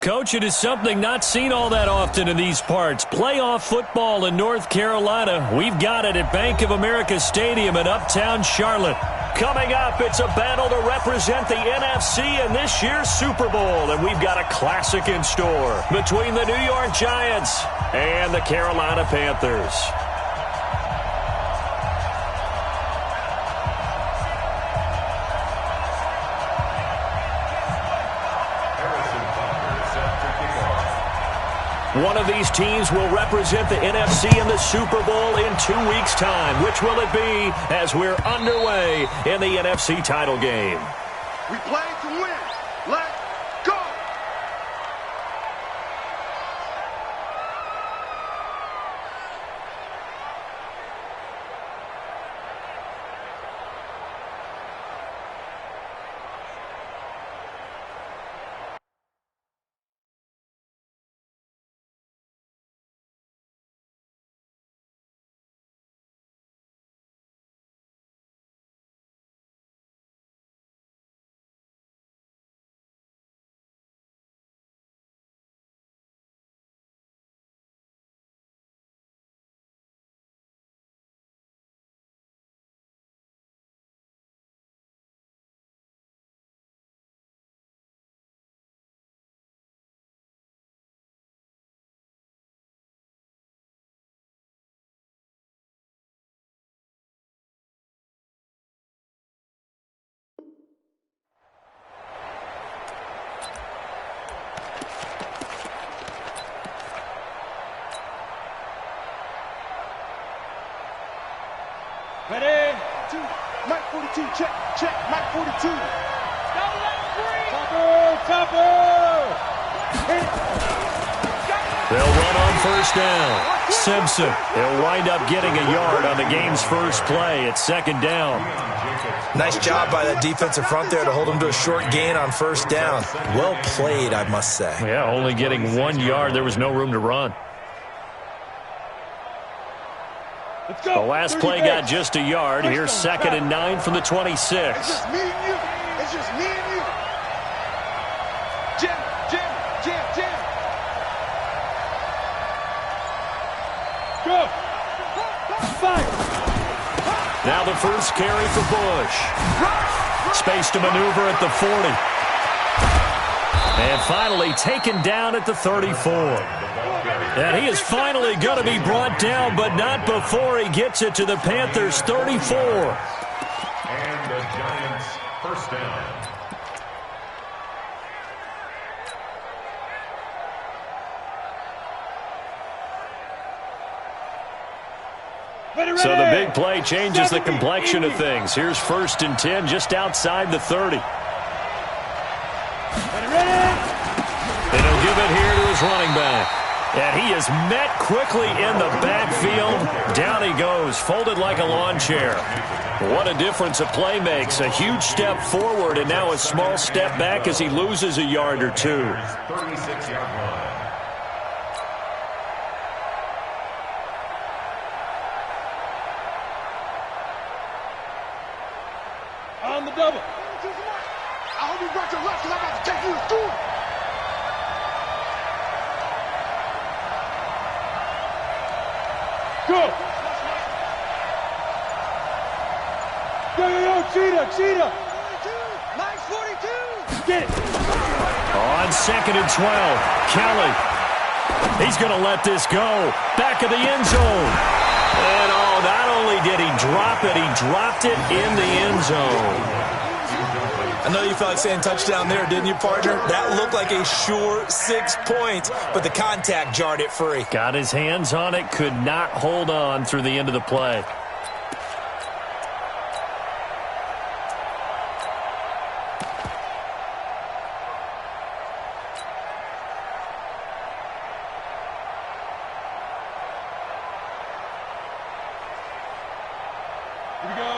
Coach, it is something not seen all that often in these parts. Playoff football in North Carolina. We've got it at Bank of America Stadium in Uptown Charlotte. Coming up, it's a battle to represent the NFC in this year's Super Bowl. And we've got a classic in store between the New York Giants and the Carolina Panthers. One of these teams will represent the NFC in the Super Bowl in 2 weeks' time. Which will it be as we're underway in the NFC title game? We play to win. Let's go! Ready? Mike 42, check, Mike 42. Topper! They'll run on first down. Simpson, he'll wind up getting a yard on the game's first play at second down. Nice job by that defensive front there to hold them to a short gain on first down. Well played, I must say. Yeah, only getting 1 yard. There was no room to run. The last play got just a yard. Here's 2nd and 9 from the 26. It's just me and you. It's just me and you. Jim. Go! Fight! Now the first carry for Bush. Space to maneuver at the 40. And finally taken down at the 34. And he is finally going to be brought down, but not before he gets it to the Panthers' 34. And the Giants' first down. So the big play changes the complexion of things. Here's 1st and 10 just outside the 30. And he'll give it here to his running back. And he is met quickly in the backfield. Down he goes, folded like a lawn chair. What a difference a play makes. A huge step forward and now a small step back as he loses a yard or two. 36-yard line. On the double. I hope you brought your left because I'm about to take you to school. Go! Yo, cheetah! Nice 42. Get it! On 2nd and 12, Kelly. He's going to let this go. Back of the end zone. And not only did he drop it, he dropped it in the end zone. I know you felt like saying touchdown there, didn't you, partner? That looked like a sure 6 points, but the contact jarred it free. Got his hands on it, could not hold on through the end of the play.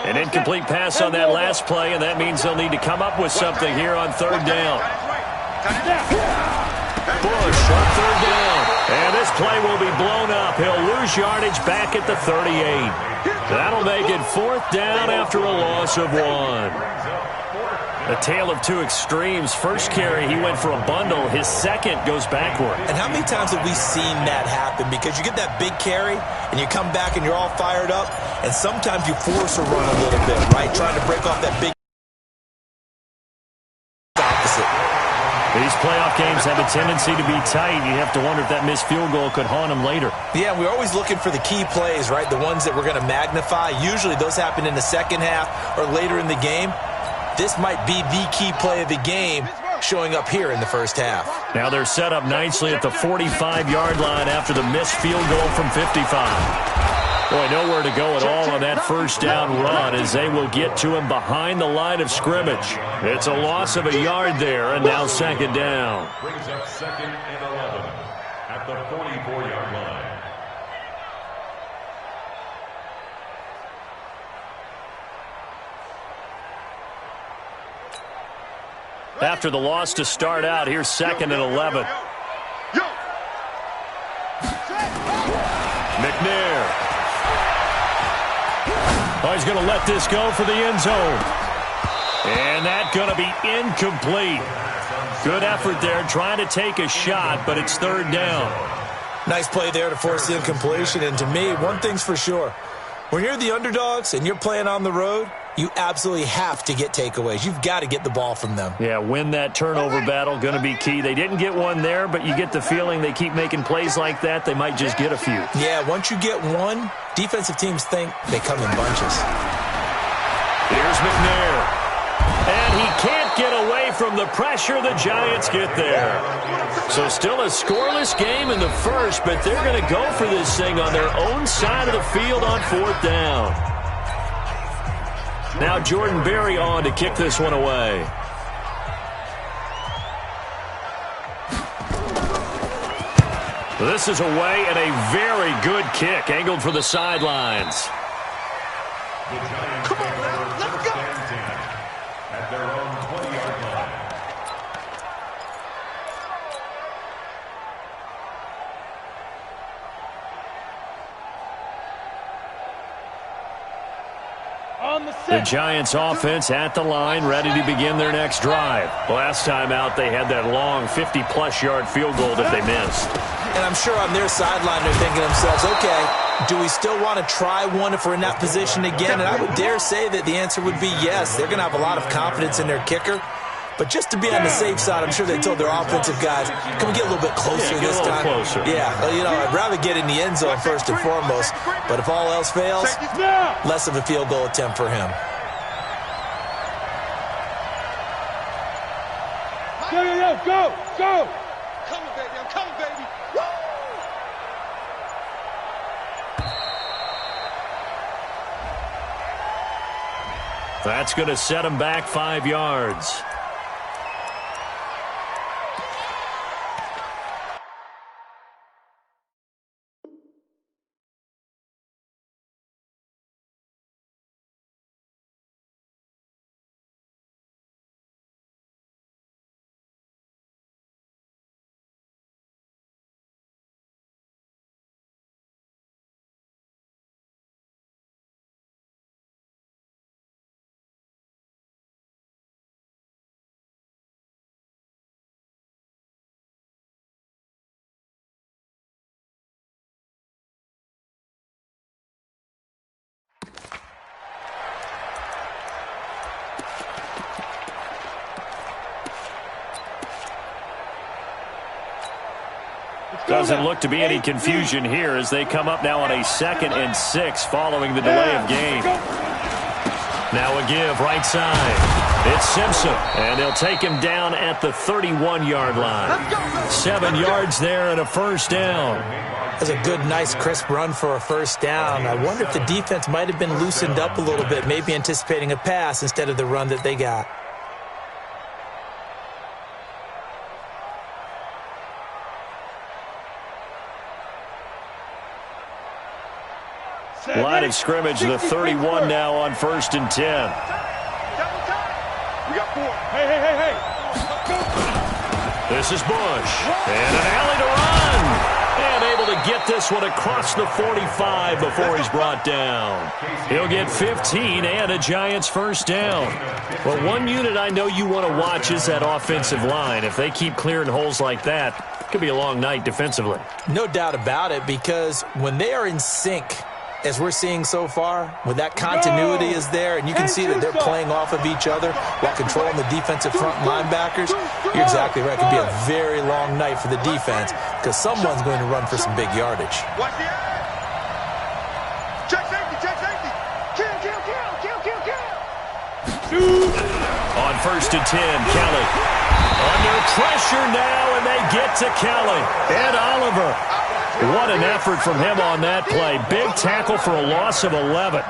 An incomplete pass on that last play, and that means they'll need to come up with something here on 3rd down. Bush on 3rd down. And this play will be blown up. He'll lose yardage back at the 38. That'll make it 4th down after a loss of 1. A tale of two extremes. First carry, he went for a bundle. His second goes backward. And how many times have we seen that happen? Because you get that big carry, and you come back and you're all fired up, and sometimes you force a run a little bit, right? Trying to break off that big opposite. These playoff games have a tendency to be tight. You have to wonder if that missed field goal could haunt them later. Yeah, we're always looking for the key plays, right? The ones that we're going to magnify. Usually those happen in the second half or later in the game. This might be the key play of the game showing up here in the first half. Now they're set up nicely at the 45-yard line after the missed field goal from 55. Boy, nowhere to go at all on that first down run as they will get to him behind the line of scrimmage. It's a loss of a yard there, and now second down. Brings up 2nd and 11 at the 44-yard line. After the loss to start out, here's 2nd and 11. McNair. Oh, he's going to let this go for the end zone. And that's going to be incomplete. Good effort there, trying to take a shot, but it's third down. Nice play there to force the incompletion. And to me, one thing's for sure. When you're the underdogs and you're playing on the road, you absolutely have to get takeaways. You've got to get the ball from them. Yeah, win that turnover battle, going to be key. They didn't get one there, but you get the feeling they keep making plays like that, they might just get a few. Yeah, once you get one, defensive teams think they come in bunches. Here's McNair. And he can't get away from the pressure. The Giants get there. So still a scoreless game in the first, but they're going to go for this thing on their own side of the field on fourth down. Now Jordan Berry on to kick this one away. This is away and a very good kick, angled for the sidelines. The Giants take over first and 10 at their own 20-yard line. The Giants offense at the line, ready to begin their next drive. Last time out, they had that long 50-plus yard field goal that they missed. And I'm sure on their sideline they're thinking to themselves, okay, do we still want to try one if we're in that position again? And I would dare say that the answer would be yes. They're going to have a lot of confidence in their kicker. But just to be on the safe side, I'm sure they told their offensive guys, can we get a little bit closer this time? Closer. Yeah, well, you know, I'd rather get in the end zone first and foremost. But if all else fails, less of a field goal attempt for him. Go! Coming, baby. I'm coming, baby. Woo! That's going to set him back 5 yards. Doesn't look to be any confusion here as they come up now on a 2nd and 6 following the delay of game. Now a give right side. It's Simpson, and they'll take him down at the 31-yard line. 7 yards there and a first down. That's a good, nice, crisp run for a first down. I wonder if the defense might have been loosened up a little bit, maybe anticipating a pass instead of the run that they got. Line of scrimmage, the 31 now on 1st and 10. We got 4. Hey. This is Bush. And an alley to run. And able to get this one across the 45 before he's brought down. He'll get 15 and a Giants first down. Well, one unit I know you want to watch is that offensive line. If they keep clearing holes like that, it could be a long night defensively. No doubt about it, because when they are in sync, as we're seeing so far, when that continuity is there and you can see that they're playing off of each other while controlling the defensive front linebackers, you're exactly right. It could be a very long night for the defense because someone's going to run for some big yardage. Watch the edge. Check safety, check safety. Kill. On 1st and 10, Kelly. Under pressure now, and they get to Kelly. Ed Oliver. What an effort from him on that play. Big tackle for a loss of 11.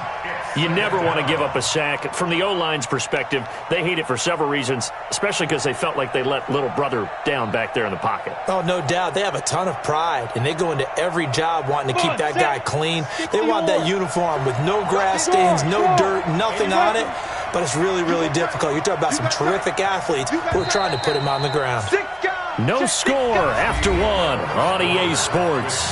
You never want to give up a sack. From the O-line's perspective, they hate it for several reasons, especially because they felt like they let little brother down back there in the pocket. Oh, no doubt. They have a ton of pride, and they go into every job wanting to keep that guy clean. They want that uniform with no grass stains, no dirt, nothing on it. But it's really, really difficult. You're talking about some terrific athletes who are trying to put him on the ground. No score after one on EA Sports.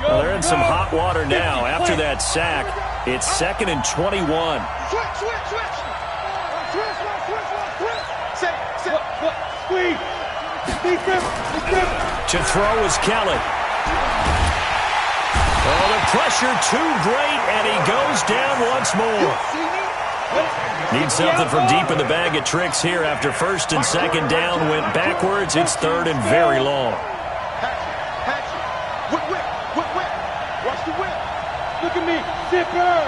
Well, they're in some hot water now. After that sack, it's 2nd and 21. Squeeze. To throw is Kelly. Oh, the pressure too great, and he goes down once more. Needs something from deep in the bag of tricks here after 1st and 2nd down. Went backwards. It's 3rd and very long. Watch the whip. Look at me. Zipper.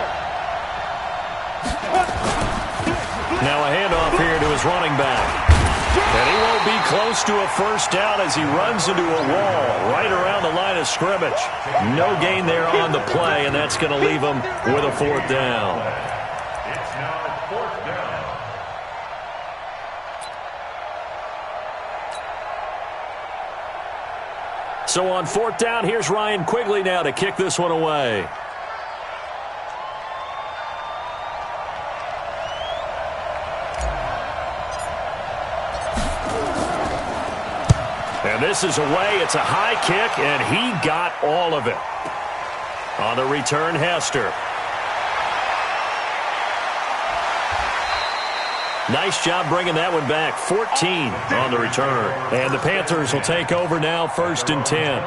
Now a handoff here to his running back. And he won't be close to a first down as he runs into a wall right around the line of scrimmage. No gain there on the play, and that's going to leave him with a 4th down. It's now 4th down. So on 4th down, here's Ryan Quigley now to kick this one away. And this is away. It's a high kick, and he got all of it. On the return, Hester. Nice job bringing that one back. 14 on the return. And the Panthers will take over now, 1st and 10.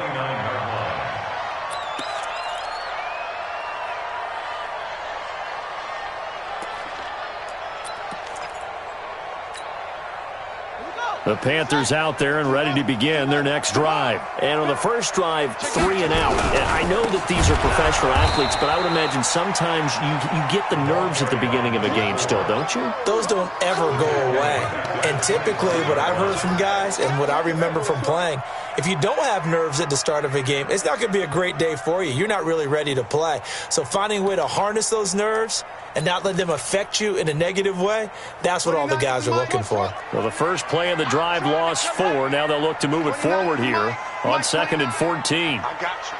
The Panthers out there and ready to begin their next drive. And on the first drive, 3 and out. And I know that these are professional athletes, but I would imagine sometimes you get the nerves at the beginning of a game still, don't you? Those don't ever go away. And typically what I've heard from guys and what I remember from playing, if you don't have nerves at the start of a game, it's not going to be a great day for you. You're not really ready to play. So finding a way to harness those nerves and not let them affect you in a negative way, that's what all the guys are looking for. Well, the first play of the drive lost 4. Now they'll look to move it forward here on 2nd and 14. I got you.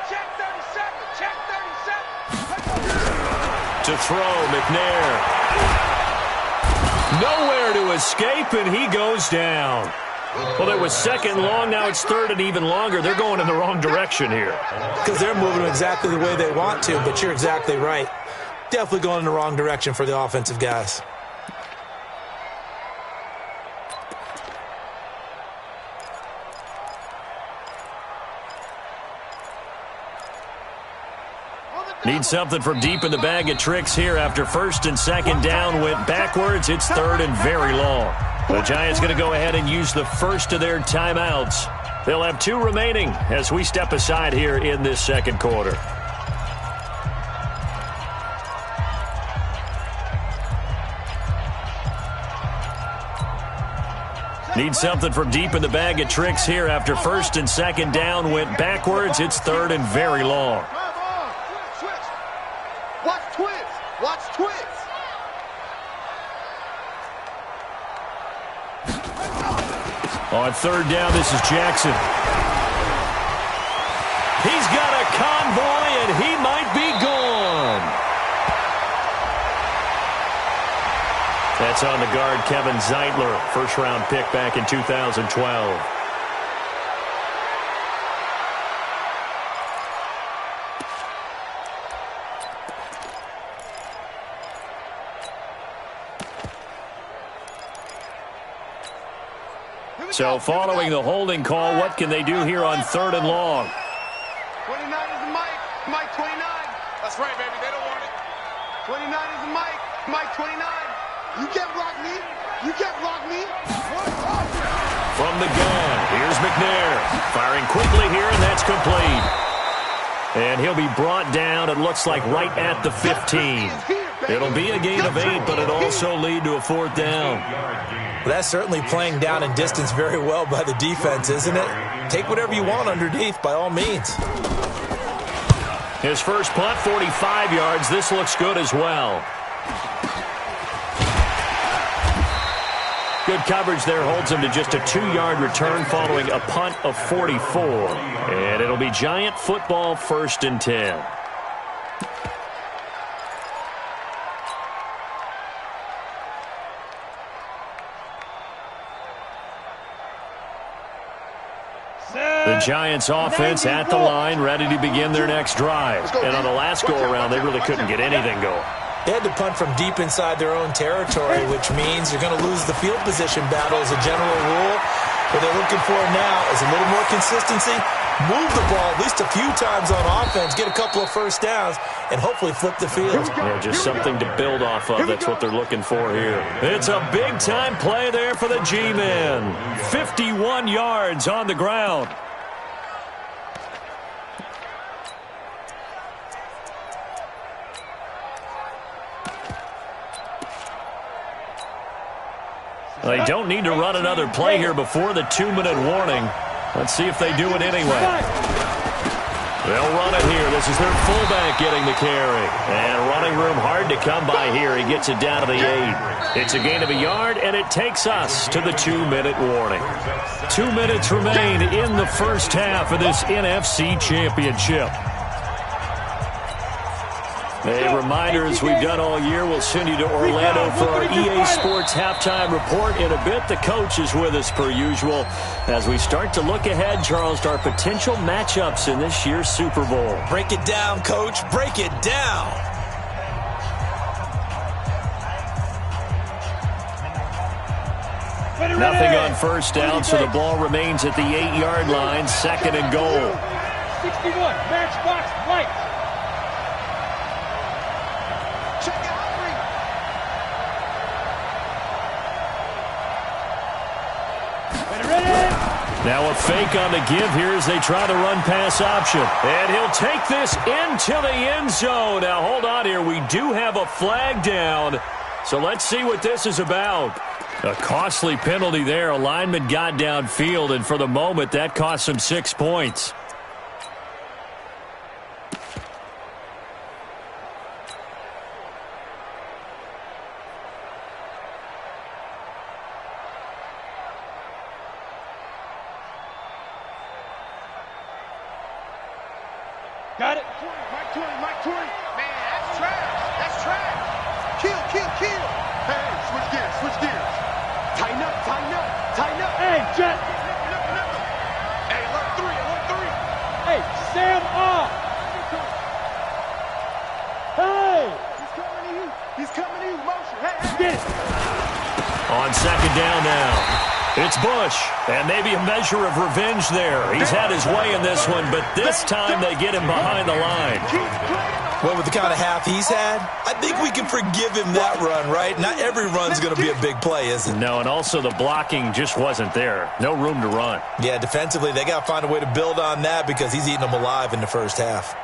Check 37. To throw, McNair. Nowhere to escape, and he goes down. Well, it was 2nd long. Now it's 3rd and even longer. They're going in the wrong direction here. Because they're moving exactly the way they want to, but you're exactly right. Definitely going in the wrong direction for the offensive guys. Need something from deep in the bag of tricks here after 1st and 2nd down. Went backwards. It's 3rd and very long. The Giants going to go ahead and use the first of their timeouts. They'll have 2 remaining as we step aside here in this 2nd quarter. Need something from deep in the bag of tricks here after 1st and 2nd down. Went backwards. It's 3rd and very long. Switch. Watch twins. Watch twins. On third down, this is Jackson. He's got a convoy, and he might be gone. That's on the guard, Kevin Zeitler, first-round pick back in 2012. So following the holding call, what can they do here on third and long? 29 is the Mike. Mike 29. That's right, baby. They don't want it. 29 is the Mike. Mike 29. You can't block me. You can't block me. From the gun, here's McNair. Firing quickly here, and that's complete. And he'll be brought down, it looks like, right at the 15. It'll be a gain of 8, but it'll also lead to a fourth down. Well, that's certainly playing down in distance very well by the defense, isn't it? Take whatever you want underneath, by all means. His first punt, 45 yards. This looks good as well. Good coverage there holds him to just a 2-yard return following a punt of 44. And it'll be Giant football, 1st and 10. The Giants offense at the line, ready to begin their next drive. And on the last go-around, they really couldn't get anything going. They had to punt from deep inside their own territory, which means you're going to lose the field position battle as a general rule. What they're looking for now is a little more consistency, move the ball at least a few times on offense, get a couple of first downs, and hopefully flip the field. Yeah, just something to build off of. That's what they're looking for here. It's a big-time play there for the G-men. 51 yards on the ground. They don't need to run another play here before the 2-minute warning. Let's see if they do it anyway. They'll run it here. This is their fullback getting the carry. And running room hard to come by here. He gets it down to the 8. It's a gain of a yard, and it takes us to the 2-minute warning. 2 minutes remain in the first half of this NFC Championship. A reminder, as we've done all year, we'll send you to Orlando for our EA Sports halftime report in a bit. The coach is with us per usual as we start to look ahead, Charles, to our potential matchups in this year's Super Bowl. Break it down, Coach. Break it down. Nothing on first down, so the ball remains at the 8-yard line, 2nd and goal. 61, matchbox, white. Now a fake on the give here as they try the run-pass option. And he'll take this into the end zone. Now, hold on here. We do have a flag down. So let's see what this is about. A costly penalty there. A lineman got downfield, and for the moment, that cost him 6 points. Got it. Mike 20. Man, that's trash. That's trash. Kill. Hey, switch gears. Tighten up. Hey, Jet. Hey, alert three. Hey, Sam off. Hey. He's coming to you. Motion. Hey. Get it. On 2nd down now. It's Bush, and maybe a measure of revenge there. He's had his way in this one, but this time they get him behind the line. Well, with the kind of half he's had, I think we can forgive him that run, right? Not every run's going to be a big play, is it? No, and also the blocking just wasn't there. No room to run. Yeah, defensively, they got to find a way to build on that because he's eating them alive in the first half.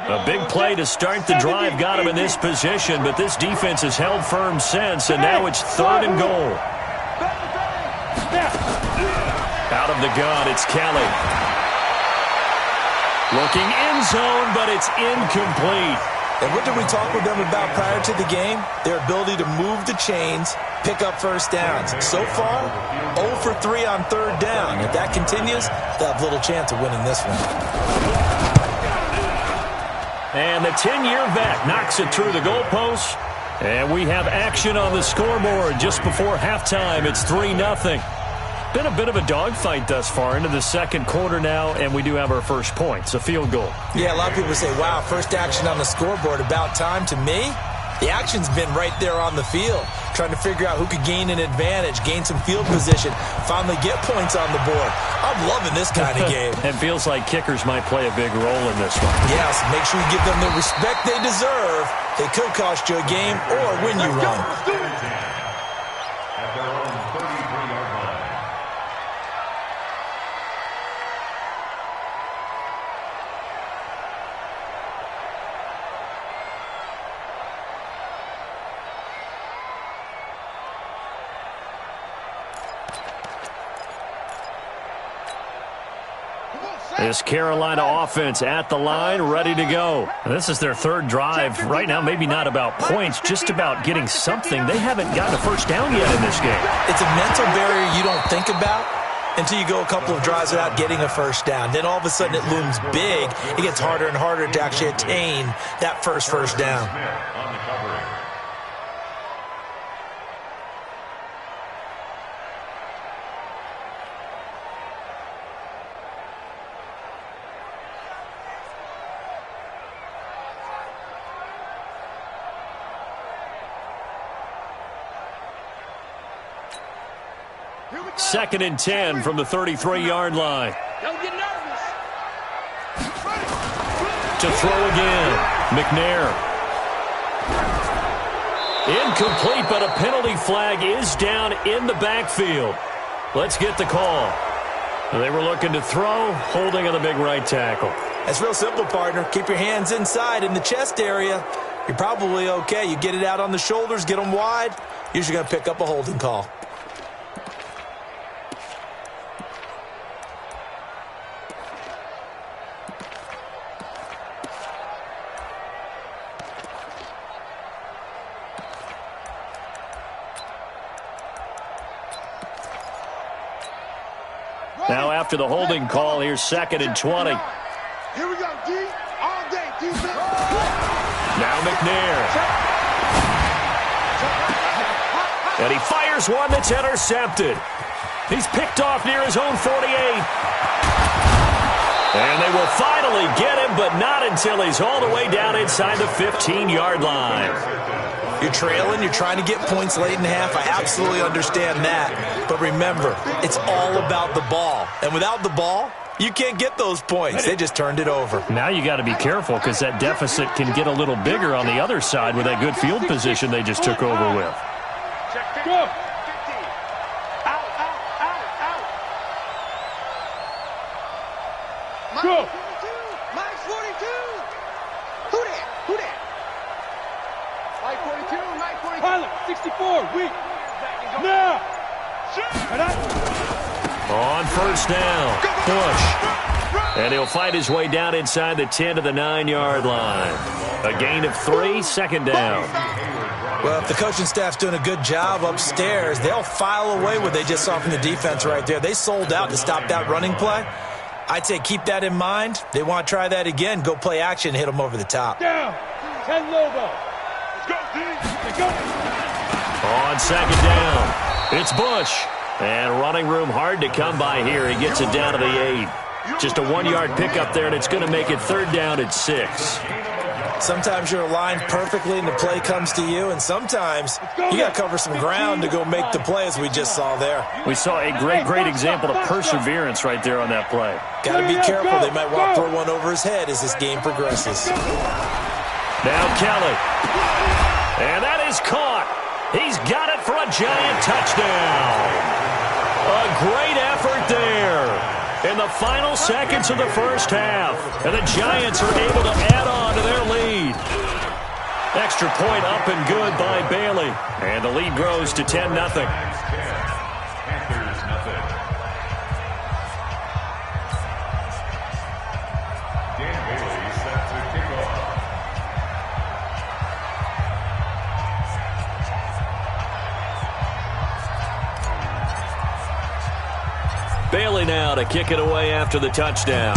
A big play to start the drive got him in this position, but this defense has held firm since, and now it's 3rd and goal. Out of the gun, it's Kelly. Looking end zone, but it's incomplete. And what did we talk with them about prior to the game? Their ability to move the chains, pick up first downs. So far, 0 for 3 on third down. If that continues, they'll have little chance of winning this one. And the 10-year vet knocks it through the goalpost. And we have action on the scoreboard just before halftime. It's 3-0. Been a bit of a dogfight thus far into the second quarter now, and we do have our first points, a field goal. Yeah, a lot of people say, wow, first action on the scoreboard, about time. To me, the action's been right there on the field, trying to figure out who could gain an advantage, gain some field position, finally get points on the board. I'm loving this kind of game. It feels like kickers might play a big role in this one. Yes, make sure you give them the respect they deserve. They could cost you a game or win you one. At their own 33-yard line. This Carolina offense at the line, ready to go. This is their third drive. Right now, maybe not about points, just about getting something. They haven't gotten a first down yet in this game. It's a mental barrier you don't think about until you go a couple of drives without getting a first down. Then all of a sudden it looms big. It gets harder and harder to actually attain that first down. On the covering. Second and 10 from the 33-yard line. Don't get nervous. To throw again, McNair. Incomplete, but a penalty flag is down in the backfield. Let's get the call. They were looking to throw, holding on the big right tackle. That's real simple, partner. Keep your hands inside in the chest area. You're probably okay. You get it out on the shoulders, get them wide. Usually going to pick up a holding call. Now after the holding call, here's second and 20. Here we go, D. All day, defense. Now McNair. And he fires one that's intercepted. He's picked off near his own 48. And they will finally get him, but not until he's all the way down inside the 15-yard line. You're trailing, you're trying to get points late in half. I absolutely understand that. But remember, it's all about the ball. And without the ball, you can't get those points. They just turned it over. Now you got to be careful because that deficit can get a little bigger on the other side with that good field position they just took over with. Go. Go. Mike 42. Who that? Who that? Mike 42. Mike 42. Pilot 64. Weak. Now. And On first down, Bush. And he'll fight his way down inside the 10 to the 9-yard line. A gain of 3, second down. Well, if the coaching staff's doing a good job upstairs, they'll file away what they just saw from the defense right there. They sold out to stop that running play. I'd say keep that in mind. They want to try that again. Go play action and hit them over the top. down. 10 Lobo. Let's go, D. Let's go. On second down, it's Bush. And running room hard to come by here. He gets it down to the 8. Just a 1-yard pickup there, and it's going to make it third down at 6. Sometimes you're aligned perfectly and the play comes to you, and sometimes you got to cover some ground to go make the play, as we just saw there. We saw a great example of perseverance right there on that play. Got to be careful. They might want to throw one over his head as this game progresses. Now Kelly. And that is caught. He's got it for a giant touchdown. A great effort there in the final seconds of the first half. And the Giants are able to add on to their lead. Extra point up and good by Bailey. And the lead grows to 10-0. Panthers, nothing. Dan Bailey set to kick off. Bailey now to kick it away after the touchdown.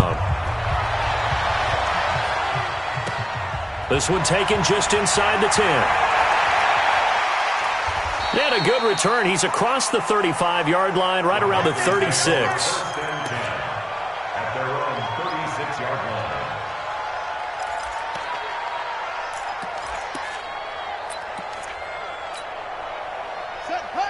This one taken just inside the 10. And a good return. He's across the 35-yard line, right around the 36. At their own 36-yard line.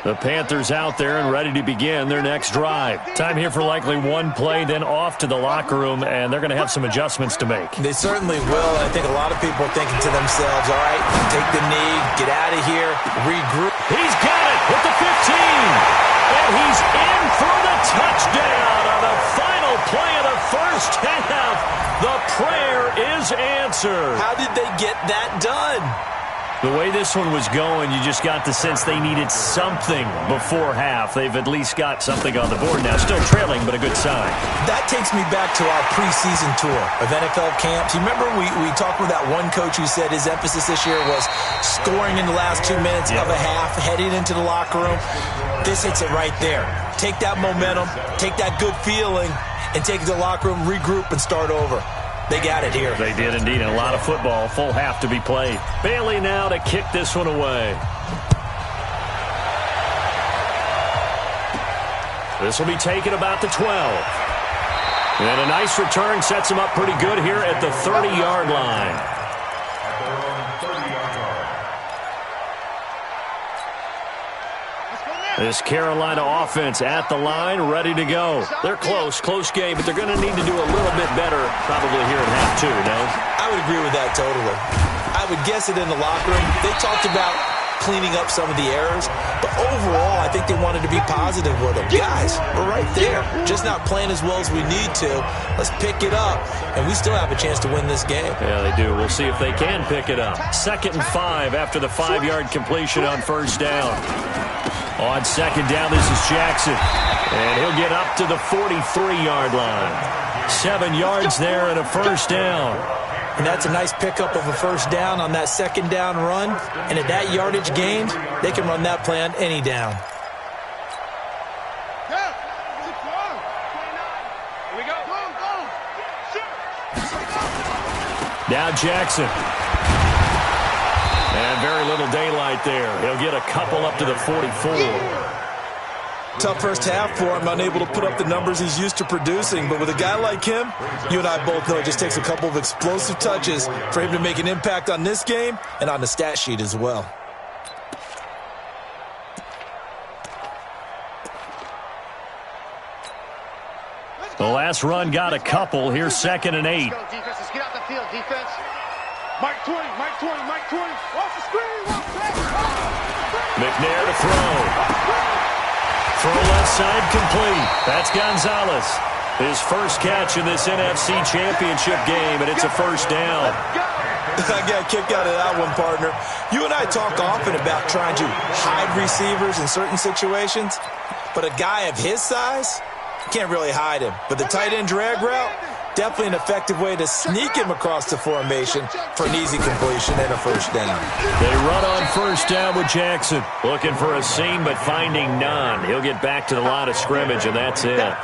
The Panthers out there and ready to begin their next drive. Time here for likely one play, then off to the locker room, and they're going to have some adjustments to make. They certainly will. I think a lot of people are thinking to themselves, all right, take the knee, get out of here, regroup. He's got it with the 15. And he's in for the touchdown on the final play of the first half. The prayer is answered. How did they get that done? The way this one was going, you just got the sense they needed something before half. They've at least got something on the board now. Still trailing, but a good sign. That takes me back to our preseason tour of NFL camps. You remember we talked with that one coach who said his emphasis this year was scoring in the last 2 minutes of a half, heading into the locker room. This hits it right there. Take that momentum, take that good feeling, and take it to the locker room, regroup, and start over. They got it here. They did indeed, and a lot of football, full half to be played. Bailey now to kick this one away. This will be taken about the 12. And a nice return sets him up pretty good here at the 30-yard line. At their own 30-yard line. This Carolina offense at the line, ready to go. They're close game, but they're going to need to do a little bit better probably here in half two, no? I would agree with that totally. I would guess it in the locker room. They talked about cleaning up some of the errors, but overall, I think they wanted to be positive with them. Guys, we're right there. Just not playing as well as we need to. Let's pick it up, and we still have a chance to win this game. Yeah, they do. We'll see if they can pick it up. 2nd and 5 after the 5-yard completion on first down. On second down, this is Jackson. And he'll get up to the 43-yard line. 7 yards there and a first down. And that's a nice pickup of a first down on that second down run. And at that yardage gained, they can run that play on any down. Now Jackson. And very little daylight there. He'll get a couple up to the 44. Tough first half for him, unable to put up the numbers he's used to producing. But with a guy like him, you and I both know it just takes a couple of explosive touches for him to make an impact on this game and on the stat sheet as well. The last run got a couple. Here's 2nd and 8. Let's go, defense. Let's get out the field, defense. Mike 20, Mike 20, Mike 20. Off the screen. McNair to throw. Throw left side complete. That's Gonzalez. His first catch in this NFC Championship game, and it's a first down. I got a kick out of that one, partner. You and I talk often about trying to hide receivers in certain situations, but a guy of his size, can't really hide him. But the tight end drag route, definitely an effective way to sneak him across the formation for an easy completion and a first down. They run on first down with Jackson. Looking for a seam, but finding none. He'll get back to the line of scrimmage, and that's it.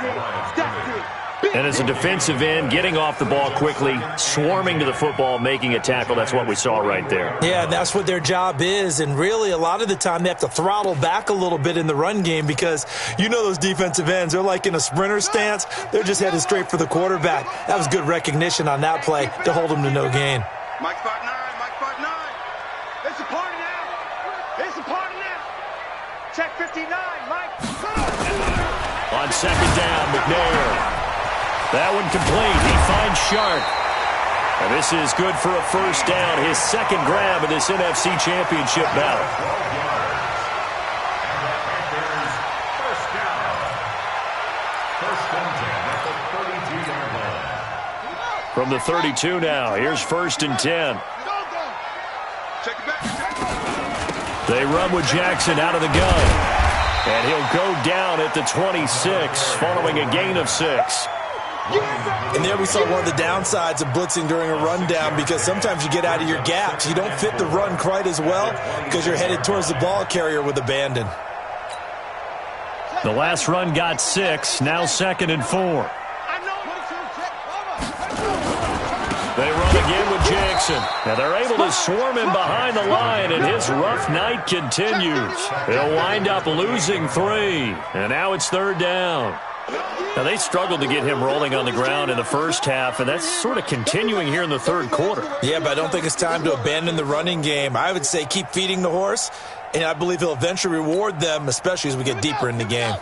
And as a defensive end, getting off the ball quickly, swarming to the football, making a tackle, that's what we saw right there. Yeah, that's what their job is, and really a lot of the time they have to throttle back a little bit in the run game because you know those defensive ends, they're like in a sprinter stance. They're just headed straight for the quarterback. That was good recognition on that play to hold them to no gain. Mike 5'9", Mike 5'9". It's a party now. It's a party now. Check 59, Mike. On second down, McNair. That one complete. He finds Sharp. And this is good for a first down. His second grab of this NFC Championship battle. First down. First and 10 at the 32-yard line. From the 32 now, here's 1st and 10. Check it back. They run with Jackson out of the gun. And he'll go down at the 26 following a gain of 6. And there we saw one of the downsides of blitzing during a rundown because sometimes you get out of your gaps. You don't fit the run quite as well because you're headed towards the ball carrier with abandon. The last run got 6, now 2nd and 4. They run again with Jackson. Now they're able to swarm him behind the line, and his rough night continues. He'll wind up losing 3, and now it's 3rd down. Now they struggled to get him rolling on the ground in the first half, and that's sort of continuing here in the 3rd quarter. Yeah, but I don't think it's time to abandon the running game. I would say keep feeding the horse, and I believe he'll eventually reward them, especially as we get deeper in the game.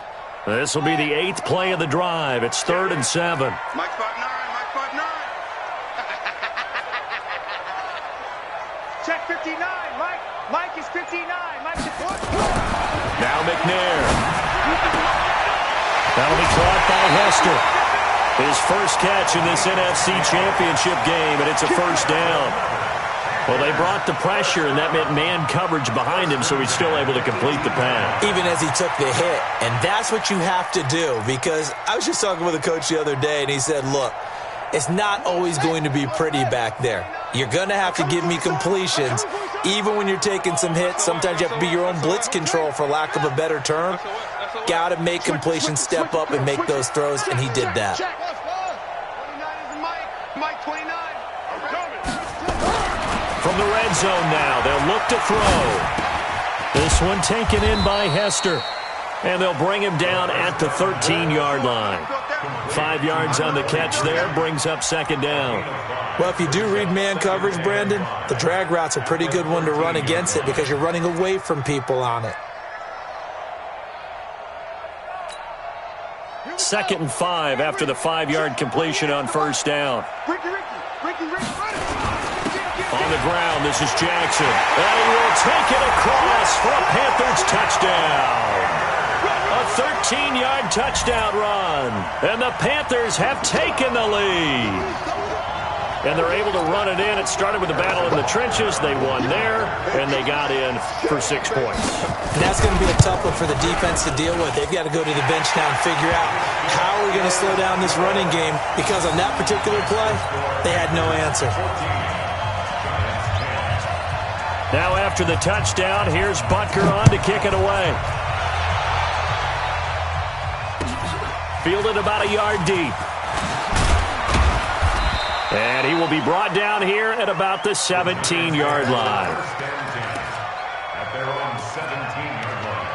This will be the 8th play of the drive. It's 3rd and 7. Mike 5'9", Mike 5'9". Check 59, Mike. Mike is 59. Mike is... Now McNair. That'll be caught by Hester. His first catch in this NFC Championship game, and it's a 1st down. Well, they brought the pressure, and that meant man coverage behind him, so he's still able to complete the pass. Even as he took the hit, and that's what you have to do, because I was just talking with a coach the other day, and he said, look, it's not always going to be pretty back there. You're going to have to give me completions, even when you're taking some hits. Sometimes you have to be your own blitz control, for lack of a better term. Got to make completions, step up, and make those throws, and he did that. 29 is Mike 29. From the red zone now, they'll look to throw. This one taken in by Hester. And they'll bring him down at the 13-yard line. 5 yards on the catch there, brings up 2nd down. Well, if you do read man coverage, Brandon, the drag route's a pretty good one to run against it because you're running away from people on it. 2nd and 5 after the 5-yard completion on 1st down. On the ground, this is Jackson. And he will take it across for a Panthers touchdown. A 13-yard touchdown run. And the Panthers have taken the lead. And they're able to run it in. It started with a battle in the trenches. They won there, and they got in for 6 points. And that's going to be a tough one for the defense to deal with. They've got to go to the bench now and figure out how are we going to slow down this running game, because on that particular play, they had no answer. Now after the touchdown, here's Butker on to kick it away. Fielded about a yard deep. And he will be brought down here at about the 17-yard line. At their own 17-yard line.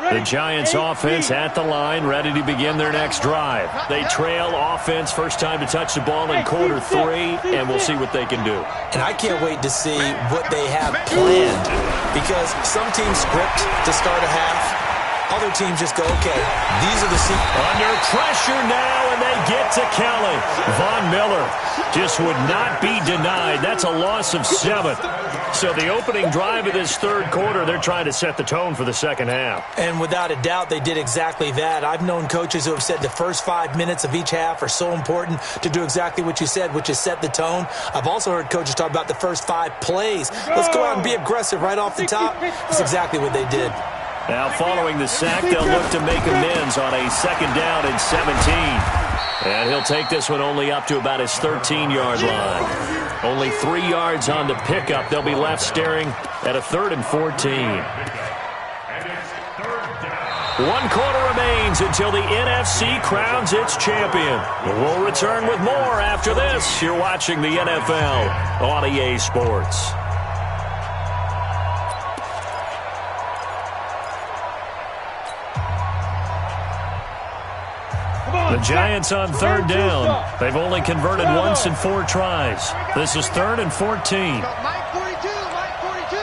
The Giants offense at the line, ready to begin their next drive. They trail offense, first time to touch the ball in quarter 3, and we'll see what they can do. And I can't wait to see what they have planned, because some teams script to start a half. Other teams just go, okay, these are the Under pressure now, and they get to Kelly. Von Miller just would not be denied. That's a loss of 7. So the opening drive of this 3rd quarter, they're trying to set the tone for the 2nd half. And without a doubt, they did exactly that. I've known coaches who have said the first 5 minutes of each half are so important to do exactly what you said, which is set the tone. I've also heard coaches talk about the first 5 plays. Let's go out and be aggressive right off the top. That's exactly what they did. Now following the sack, they'll look to make amends on a 2nd down and 17. And he'll take this one only up to about his 13-yard line. Only 3 yards on the pickup. They'll be left staring at a 3rd and 14. 1 quarter remains until the NFC crowns its champion. We'll return with more after this. You're watching the NFL on EA Sports. The Giants on 3rd down. They've only converted once in 4 tries. This is 3rd and 14. Mike 42, Mike 42.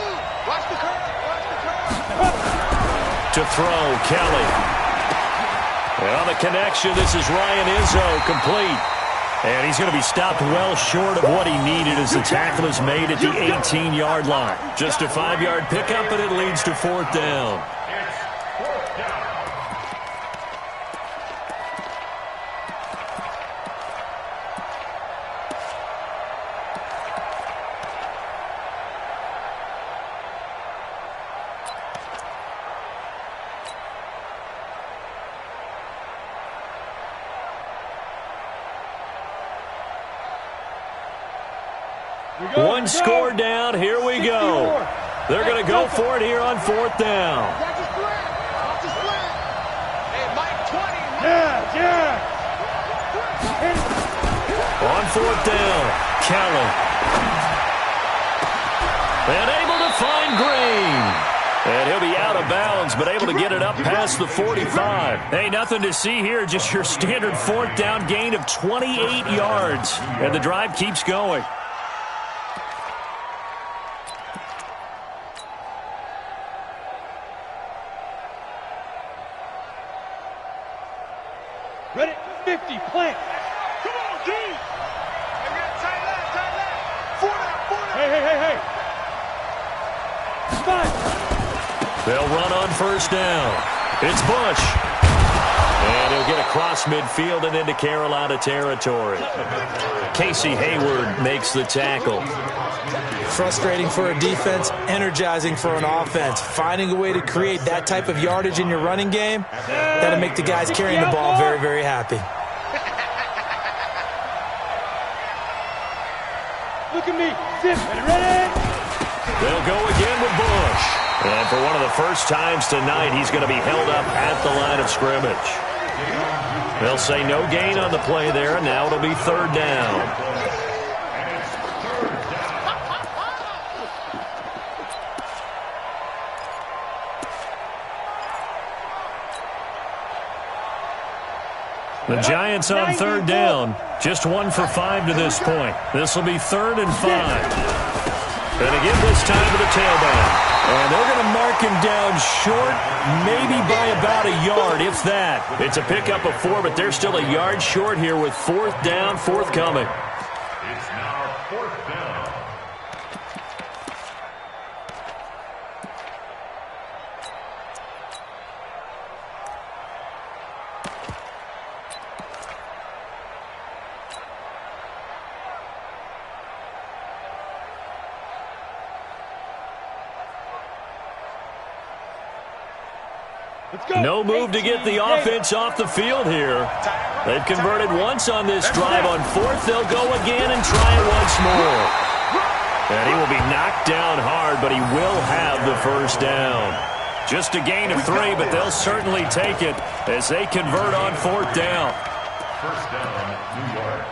Watch the curve, watch the curve. To throw, Kelly. Well, the connection, this is Ryan Izzo, complete. And he's going to be stopped well short of what he needed as the tackle is made at the 18-yard line. Just a 5-yard pickup, and it leads to 4th down. One score down. Here we go. They're going to go for it here on 4th down. On 4th down, Kelly. And able to find Green. And he'll be out of bounds, but able to get it up past the 45. Hey, nothing to see here, just your standard 4th down gain of 28 yards. And the drive keeps going. Ready, 50, plant. Come on, D. Hey, we got tight left. 4 down. Hey. 5. They'll run on 1st down. It's Bush. And he'll get across midfield and into Carolina territory. Casey Hayward makes the tackle. Frustrating for a defense, energizing for an offense. Finding a way to create that type of yardage in your running game, that'll make the guys carrying the ball very, very happy. Look at me. Zip. Ready? They'll go again with Bush. And for one of the first times tonight, he's going to be held up at the line of scrimmage. They'll say no gain on the play there, and now it'll be 3rd down. The Giants on 3rd down. Just 1 for 5 to this point. This will be 3rd and 5. And again this time to the tailback. And they're going to mark him down short, maybe by about a yard, if that. It's a pickup of 4, but they're still a yard short here with 4th down forthcoming. It's now 4th down. No move to get the offense off the field here. They've converted once on this drive. On 4th, they'll go again and try it once more. And he will be knocked down hard, but he will have the 1st down. Just a gain of 3, but they'll certainly take it as they convert on 4th down. 1st down, New York.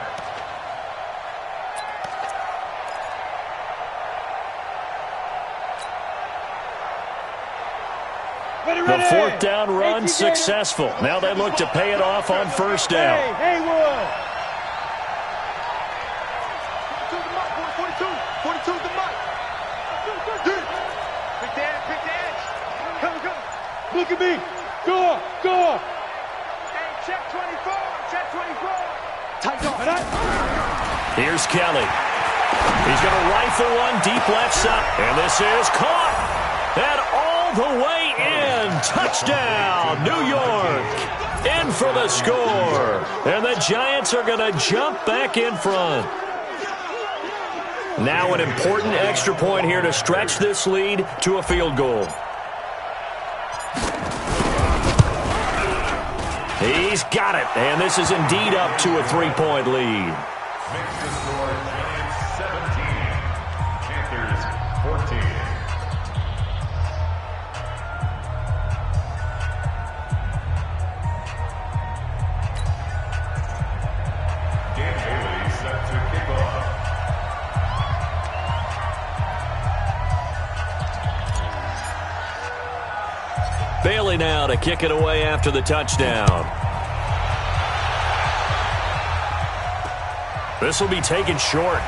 The 4th down run successful. Now they look to pay it off on 1st down. Hey, Haywood. 42 the mic. Big dad. Come. Look at me. Go. Hey, check 24. Tight off. Here's Kelly. He's going to rifle one deep left side. And this is caught. And all the way in. Touchdown, New York. In for the score. And the Giants are going to jump back in front. Now an important extra point here to stretch this lead to a field goal. He's got it. And this is indeed up to a 3-point lead. Makes the score Giants 17, Panthers 14. Dan Bailey set to kick off. Bailey now to kick it away after the touchdown. This will be taken short.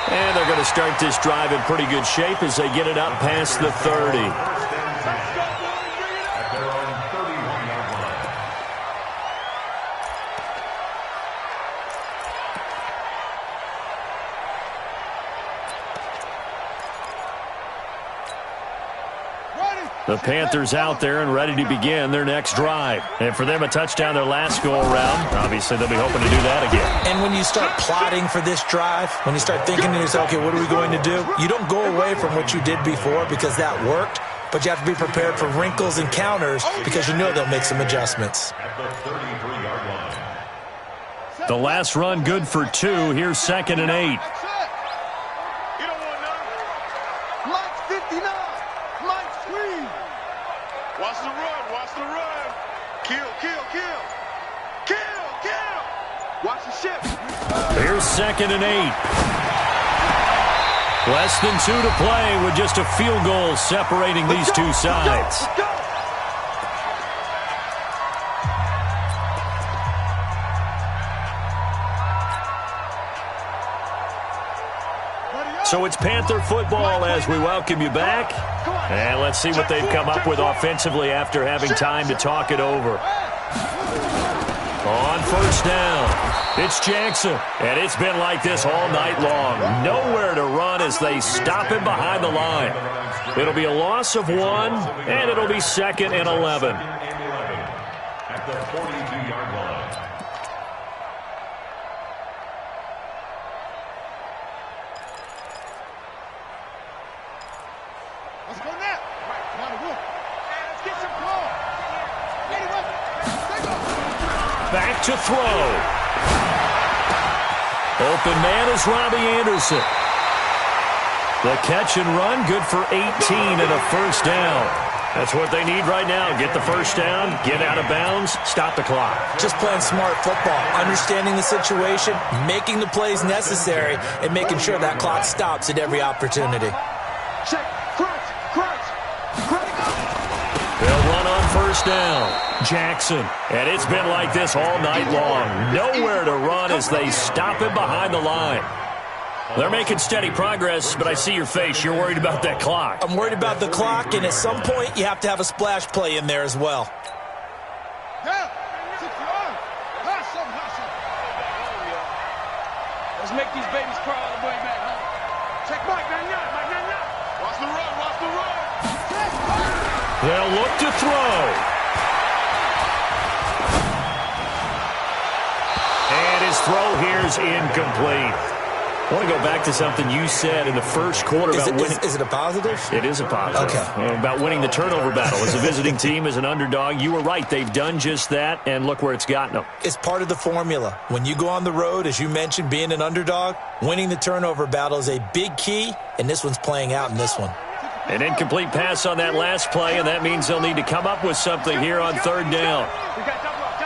And they're going to start this drive in pretty good shape as they get it up past the 30. At their own 31-yard line. The Panthers out there and ready to begin their next drive. And for them, a touchdown their last go-around. Obviously, they'll be hoping to do that again. And when you start plotting for this drive, when you start thinking to yourself, okay, what are we going to do? You don't go away from what you did before because that worked, but you have to be prepared for wrinkles and counters because you know they'll make some adjustments. At the 33-yard line. The last run good for 2. Here's 2nd and 8. You don't Mike's 59. Mike's free. Watch the run. Watch the run. Kill, kill, kill. Kill, kill. Watch the shift. Here's 2nd and 8. Less than 2 to play with just a field goal separating these two sides. Let's go. So it's Panther football as we welcome you back. And let's see what they've come up with offensively after having time to talk it over. On 1st down, it's Jackson. And it's been like this all night long. Nowhere to run as they stop him behind the line. It'll be a loss of 1, and it'll be 2nd and 11. At the 42-yard line. Let's go now. Let's get some ball. Back to throw. Open man is Robbie Anderson. The catch and run, good for 18 and a 1st down. That's what they need right now. Get the 1st down, get out of bounds, stop the clock. Just playing smart football, understanding the situation, making the plays necessary, and making sure that clock stops at every opportunity. Check. Crunch. Crunch. Crunch. They'll run on 1st down. Jackson. And it's been like this all night long. Nowhere to run as they stop him behind the line. They're making steady progress, but I see your face. You're worried about that clock. I'm worried about the clock, and at some point, you have to have a splash play in there as well. Let's make these babies cry all the way back home. Check Mike. Mike. Watch the run. Watch the run. They'll look to throw. And his throw here is incomplete. I want to go back to something you said in the first quarter about winning. Is it a positive? It is a positive. Okay. About winning the turnover battle. As a visiting team, as an underdog, you were right. They've done just that, and look where it's gotten them. It's part of the formula. When you go on the road, as you mentioned, being an underdog, winning the turnover battle is a big key, and this one's playing out in this one. An incomplete pass on that last play, and that means they'll need to come up with something here on 3rd down. We got double up.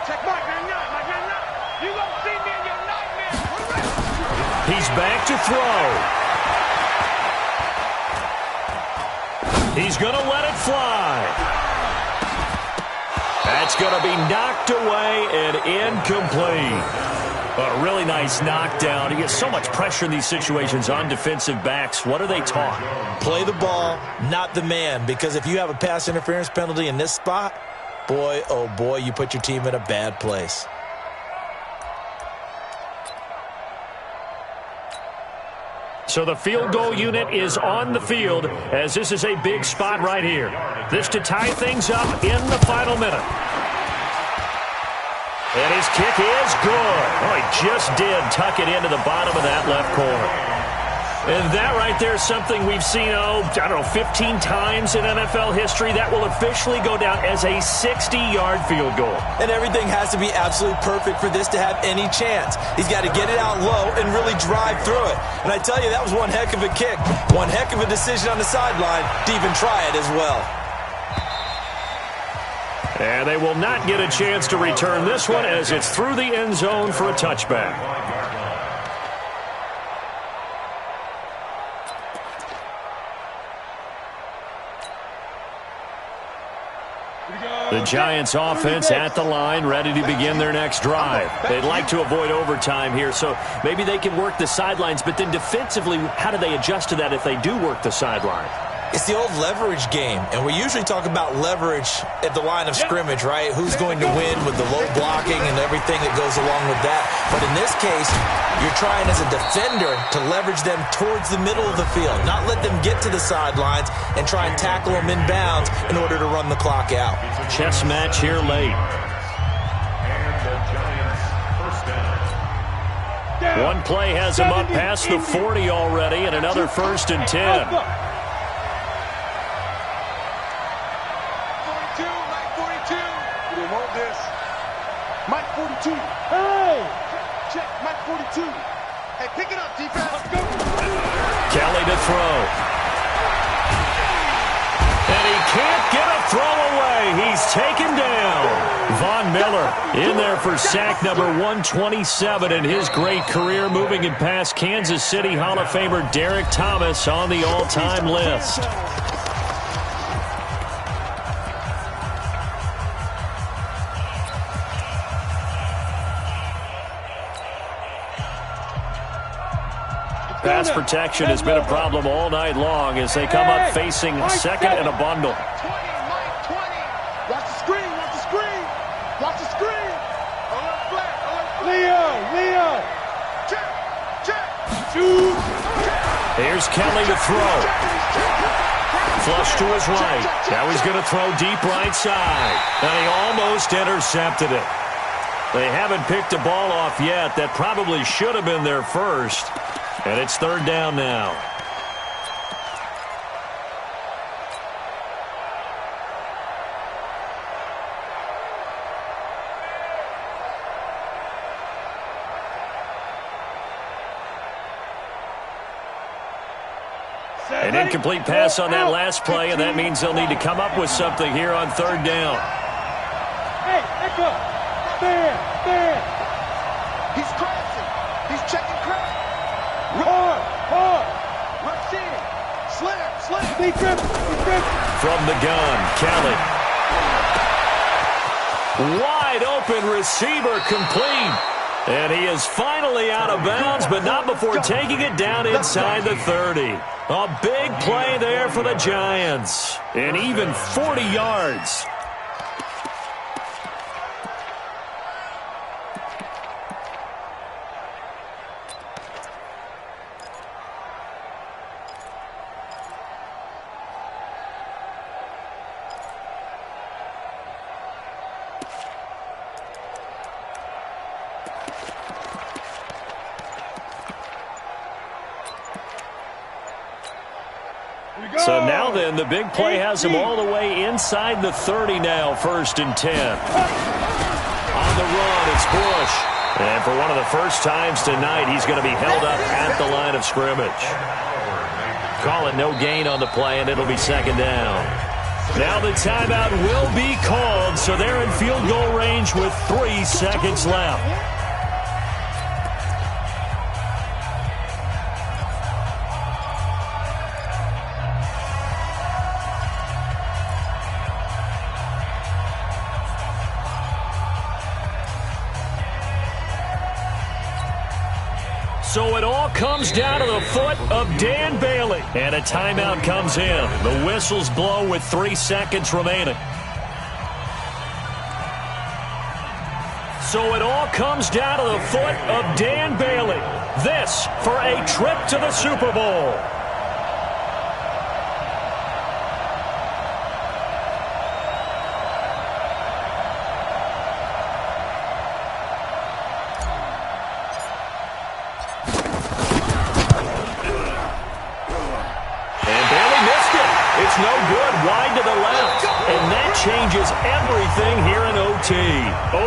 Check Mike. You gonna see me in your nightmare. He's back to throw. He's going to let it fly. That's going to be knocked away and incomplete. A really nice knockdown. He gets so much pressure in these situations on defensive backs. What are they taught? Play the ball, not the man, because if you have a pass interference penalty in this spot, boy, oh boy, you put your team in a bad place. So the field goal unit is on the field as this is a big spot right here. This to tie things up in the final minute. And his kick is good. Oh, he just did tuck it into the bottom of that left corner. And that right there is something we've seen, 15 times in NFL history. That will officially go down as a 60-yard field goal. And everything has to be absolutely perfect for this to have any chance. He's got to get it out low and really drive through it. And I tell you, that was one heck of a kick. One heck of a decision on the sideline to even try it as well. And they will not get a chance to return this one as it's through the end zone for a touchback. The Giants offense at the line, ready to begin their next drive. They'd like to avoid overtime here, so maybe they can work the sidelines, but then defensively, how do they adjust to that if they do work the sideline? It's the old leverage game, and we usually talk about leverage at the line of scrimmage, right? Who's going to win with the low blocking and everything that goes along with that. But in this case, you're trying as a defender to leverage them towards the middle of the field, not let them get to the sidelines and try and tackle them in bounds in order to run the clock out. Chess match here late. And the Giants first down. One play has him up past the 40 already, and another 1st and 10. Mike 42. Hey! Check, Mike 42. Hey, pick it up, defense. Let's go. Kelly to throw. And he can't get a throw away. He's taken down. Von Miller in there for sack number 127 in his great career, moving it past Kansas City Hall of Famer Derek Thomas on the all-time list. Pass protection has been a problem all night long as they come up facing second and a bundle. 20, Mike, 20. Watch the screen, watch the screen. Watch the screen. Alert flat, alert flat. Leo. Check. Shoot. Here's Kelly to throw. Flush to his right. Now he's going to throw deep right side. And he almost intercepted it. They haven't picked a ball off yet. That probably should have been their first. And it's third down now. An incomplete pass on that last play, and that means they'll need to come up with something here on third down. Hey, echo. Stand. He's crashing. He's checking crash. Hard. Rush in. Slam. Defense. From the gun, Kelly. Wide open receiver complete. And he is finally out of bounds, but not before taking it down inside the 30. A big play there for the Giants. And even 40 yards. So now then, the big play has him all the way inside the 30 now, 1st and 10. On the run, it's Bush. And for one of the first times tonight, he's going to be held up at the line of scrimmage. Call it no gain on the play, and it'll be second down. Now the timeout will be called, so they're in field goal range with 3 seconds left. So it all comes down to the foot of Dan Bailey. And a timeout comes in. The whistles blow with 3 seconds remaining. So it all comes down to the foot of Dan Bailey. This for a trip to the Super Bowl. No good, wide to the left. And that changes everything here in OT.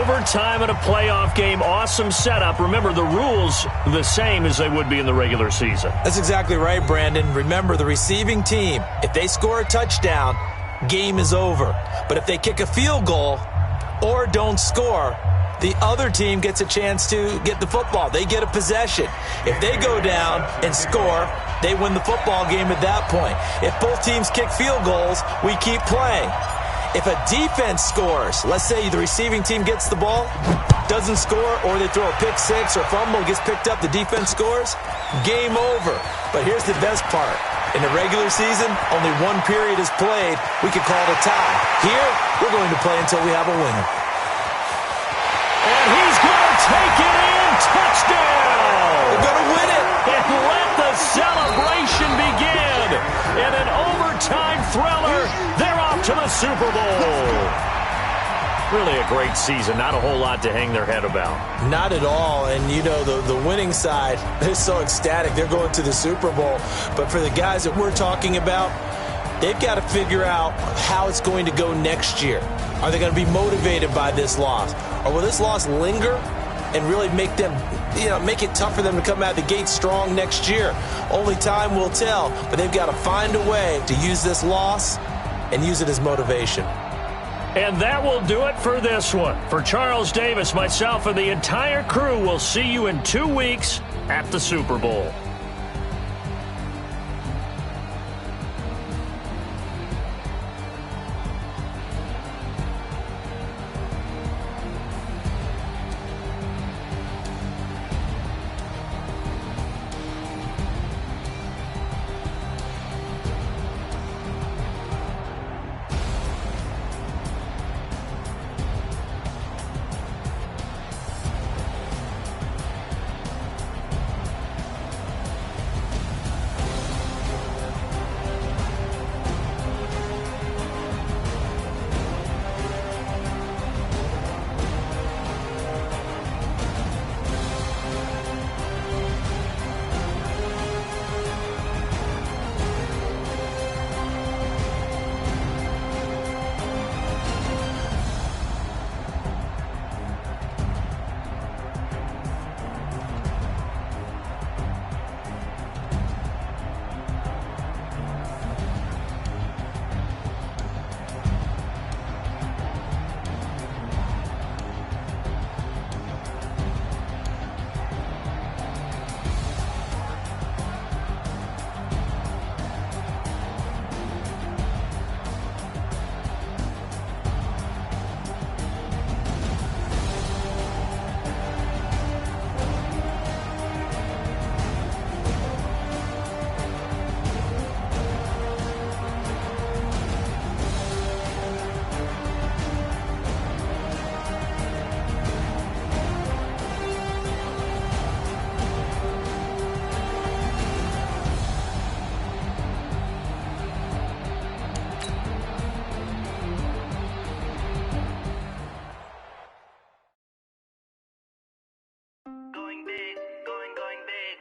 Overtime in a playoff game, awesome setup. Remember, the rules the same as they would be in the regular season. That's exactly right, Brandon. Remember, the receiving team, if they score a touchdown, game is over. But if they kick a field goal or don't score, the other team gets a chance to get the football. They get a possession. If they go down and score, they win the football game at that point. If both teams kick field goals, we keep playing. If a defense scores, let's say the receiving team gets the ball, doesn't score, or they throw a pick six or fumble, gets picked up, the defense scores, game over. But here's the best part. In the regular season, only one period is played. We could call it a tie. Here, we're going to play until we have a winner. And he's going to take it in. Touchdown! They're going to win it. And let the celebration begin. In an overtime thriller, they're off to the Super Bowl. Really a great season. Not a whole lot to hang their head about. Not at all. And, you know, the winning side, they're so ecstatic. They're going to the Super Bowl. But for the guys that we're talking about, they've got to figure out how it's going to go next year. Are they going to be motivated by this loss? Or will this loss linger and really make them make it tough for them to come out of the gate strong next year. Only time will tell, but they've got to find a way to use this loss and use it as motivation. And that will do it for this one. For Charles Davis, myself, and the entire crew, we'll see you in 2 weeks at the Super Bowl. Going big, going big.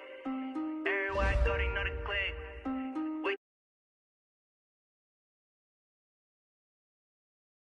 Everywhere I go, they